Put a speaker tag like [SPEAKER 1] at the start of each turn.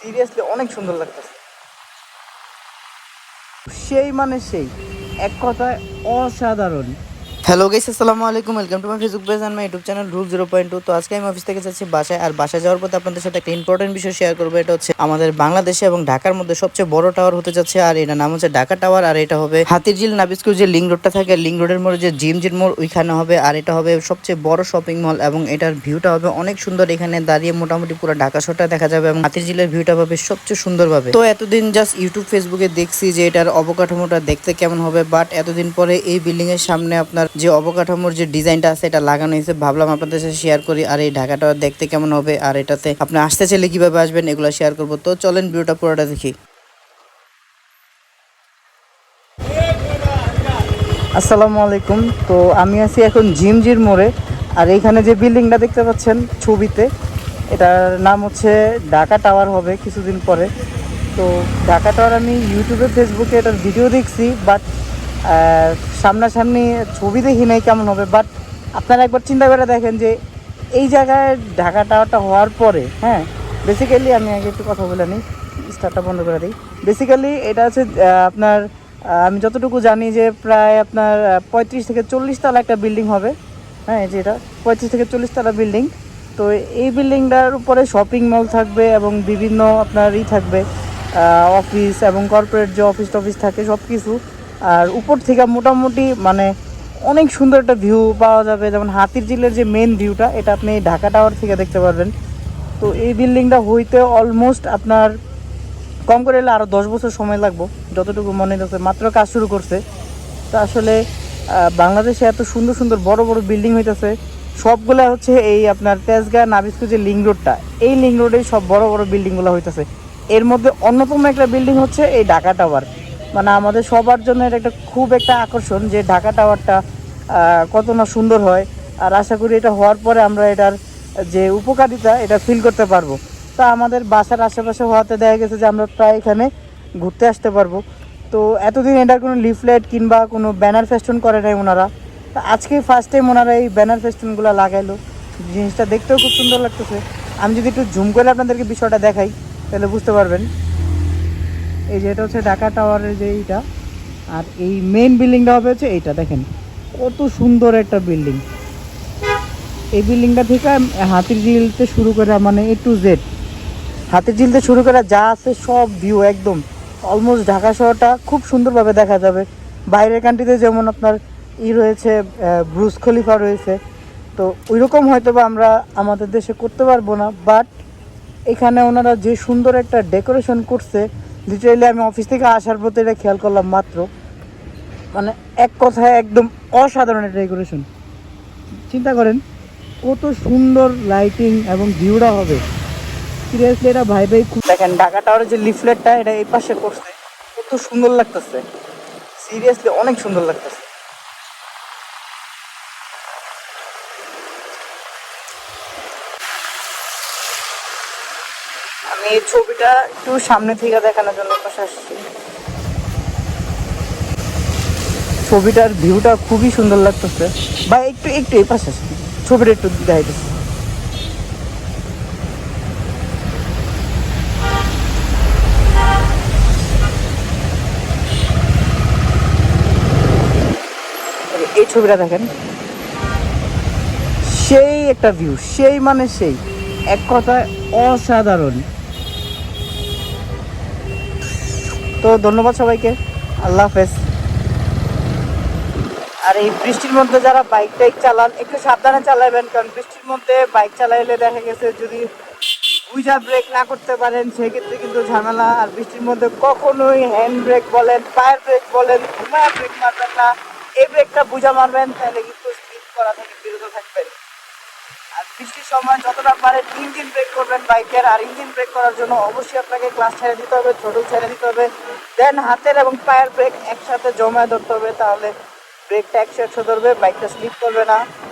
[SPEAKER 1] Seriously অনেক সুন্দর লাগতেছে। সেই মানে সেই, এক কথায় অসাধারণ। হ্যালো গাইস, আসসালামু আলাইকুম, welcome to my Facebook page and my YouTube channel rule 0.2। তো আজকে আমি অফিস থেকে যাচ্ছি বাসায়, আর বাসায় যাওয়ার পথে আপনাদের সাথে একটা ইম্পর্টেন্ট বিষয় শেয়ার করবো। এটা হচ্ছে আমাদের বাংলাদেশে এবং ঢাকার মধ্যে সবচেয়ে বড় টাওয়ার হতে যাচ্ছে, আর এটার নাম হচ্ছে ঢাকা টাওয়ার। আর এটা হবে হাতিরঝিল নাবিস্কুর যে লিঙ্ক রোডটা থাকে, লিঙ্ক রোডের মোড়ে যে জির মোড় ওইখানে হবে। আর এটা হবে সবচেয়ে বড় শপিং মল এবং এটার ভিউটা হবে অনেক সুন্দর। এখানে দাঁড়িয়ে মোটামুটি পুরো ঢাকা শহরটা দেখা যাবে এবং হাতিরঝিলের ভিউটা পাবে সবচেয়ে সুন্দরভাবে। তো এতদিন জাস্ট ইউটিউব ফেসবুকে দেখছি যে এটার অবকাঠামোটা দেখতে কেমন হবে, বাট এতদিন পরে এই বিল্ডিং এর সামনে আপনার যে অবকাঠামোর যে ডিজাইনটা আছে এটা লাগানো হয়েছে, ভাবলাম আপনাদের সাথে শেয়ার করি। আর এই ঢাকাটা দেখতে কেমন হবে, আর এটাতে আপনি আসতে চাইলে কিভাবে আসবেন, এগুলো শেয়ার করবো। তো চলেন ভিডিওটা পুরোটা দেখি। আসসালামু আলাইকুম। তো আমি আছি এখন জির মোড়ে, আর এইখানে যে বিল্ডিংটা দেখতে পাচ্ছেন ছবিতে, এটার নাম হচ্ছে ঢাকা টাওয়ার হবে কিছুদিন পরে। তো ঢাকা টাওয়ার আমি ইউটিউবে ফেসবুকে এটার ভিডিও দেখছি, বাট সামনাসামনি ছবি দেখি নাই কেমন হবে। বাট আপনারা একবার চিন্তা করে দেখেন যে এই জায়গায় ঢাকা টাওয়ারটা হওয়ার পরে, হ্যাঁ, বেসিক্যালি আমি আগে একটু কথা বলে নিই, স্টার্টটা বন্ধ করে দিই। বেসিক্যালি এটা হচ্ছে আপনার আমি যতটুকু জানি যে প্রায় আপনার 35 থেকে 40 তলা একটা বিল্ডিং হবে। হ্যাঁ, এই যে এটা 35 থেকে 40 তলা বিল্ডিং। তো এই বিল্ডিংটার উপরে শপিং মল থাকবে এবং বিভিন্ন আপনার থাকবে অফিস এবং কর্পোরেট যে অফিস টফিস থাকে সব কিছু। আর উপর থেকে মোটামুটি মানে অনেক সুন্দর একটা ভিউ পাওয়া যাবে। যেমন হাতিরঝিলের যে মেন ভিউটা, এটা আপনি ঢাকা টাওয়ার থেকে দেখতে পারবেন। তো এই বিল্ডিংটা হইতে অলমোস্ট আপনার কম করে এলে আরও 10 বছর সময় লাগবে যতটুকু মনে হচ্ছে। মাত্র কাজ শুরু করছে। তো আসলে বাংলাদেশে এত সুন্দর সুন্দর বড় বড় বিল্ডিং হইতেছে, সবগুলা হচ্ছে এই আপনার তেজগাঁ নাবিস্কু যে লিঙ্ক রোডটা, এই লিঙ্ক রোডেই সব বড় বড় বিল্ডিংগুলো হইতেছে। এর মধ্যে অন্যতম একটা বিল্ডিং হচ্ছে এই ঢাকা টাওয়ার। মানে আমাদের সবার জন্য এটা একটা খুব একটা আকর্ষণ যে ঢাকা টাওয়ারটা কত না সুন্দর হয়। আর আশা করি এটা হওয়ার পরে আমরা এটার যে উপকারিতা এটা ফিল করতে পারবো। তা আমাদের বাসার আশেপাশে হওয়াতে দেখা গেছে যে আমরা প্রায় এখানে ঘুরতে আসতে পারবো। তো এতদিন এটার কোনো লিফলেট কিংবা কোনো ব্যানার ফেস্টুন করে নাই ওনারা। তা আজকে ফার্স্ট টাইম ওনারা এই ব্যানার ফেস্টুনগুলো লাগাইলো। জিনিসটা দেখতেও খুব সুন্দর লাগতেছে। আমি যদি একটু জুম করে আপনাদেরকে বিষয়টা দেখাই তাহলে বুঝতে পারবেন। এই যে এটা হচ্ছে ঢাকা টাওয়ারের যে এইটা, আর এই মেইন বিল্ডিংটা হবে হচ্ছে এইটা। দেখেন কত সুন্দর একটা বিল্ডিং। এই বিল্ডিংটা থেকে হাতিরঝিলতে শুরু করে মানে A to Z, হাতিরঝিলতে শুরু করে যা আছে সব ভিউ একদম অলমোস্ট ঢাকা শহরটা খুব সুন্দরভাবে দেখা যাবে। বাইরের কান্ট্রিতে যেমন আপনার রয়েছে, ব্রুজ খলিফা রয়েছে, তো ওই রকম হয়তো বা আমরা আমাদের দেশে করতে পারবো না। বাট এখানে ওনারা যে সুন্দর একটা ডেকোরেশন করছে, লিটারেলি আমি অফিস থেকে আসার পথে এটা খেয়াল করলাম মাত্র। মানে এক কথায় একদম অসাধারণ একটা ডেকোরেশন। চিন্তা করেন কত সুন্দর লাইটিং এবং ভিউটা হবে। সিরিয়াসলি এটা ভাই ভাই দেখেন ঢাকা টাওয়ারের যে লিফলেটটা এটা এই পাশে করছে, কত সুন্দর লাগতেছে। সিরিয়াসলি অনেক সুন্দর লাগতেছে। আমি এই ছবিটা একটু সামনে থেকে দেখানোর জন্য পাশে আসছি। ছবিটার ভিউটা খুবই সুন্দর লাগতেছে। ভাই একটু একটু এই পাশে আসছি, ছবিটা একটু দেখাইতেছি। এই ছবিটা দেখেন, সেই একটা ভিউ, সেই মানে সেই, এক কথায় অসাধারণ। তো ধন্যবাদ সবাইকে, আল্লাহ হাফেজ। আর এই বৃষ্টির মধ্যে যারা বাইক টাইক চালান একটু সাবধানে চালাবেন, কারণ বৃষ্টির মধ্যে বাইক চালাইলে দেখা গেছে যদি বুঝা ব্রেক না করতে পারেন সেক্ষেত্রে কিন্তু ঝামেলা। আর বৃষ্টির মধ্যে কখনোই হ্যান্ড ব্রেক বলেন, পায়ের ব্রেক বলেন, ঘুমায় ব্রেক মারবেন না। এই ব্রেকটা বুঝা মারবেন, তাহলে কিন্তু স্পিড করা থেকে বিরত থাকবেন। আর বৃষ্টির সময় যতটা পারেন ইঞ্জিন ব্রেক করবেন বাইকের। আর ইঞ্জিন ব্রেক করার জন্য অবশ্যই আপনাকে ক্লাস ছেড়ে দিতে হবে, থ্রোটল ছেড়ে দিতে হবে, দেন হাতের এবং পায়ের ব্রেক একসাথে জমায় ধরতে হবে, তাহলে ব্রেকটা একশো একশো ধরবে, বাইকটা স্লিপ করবে না।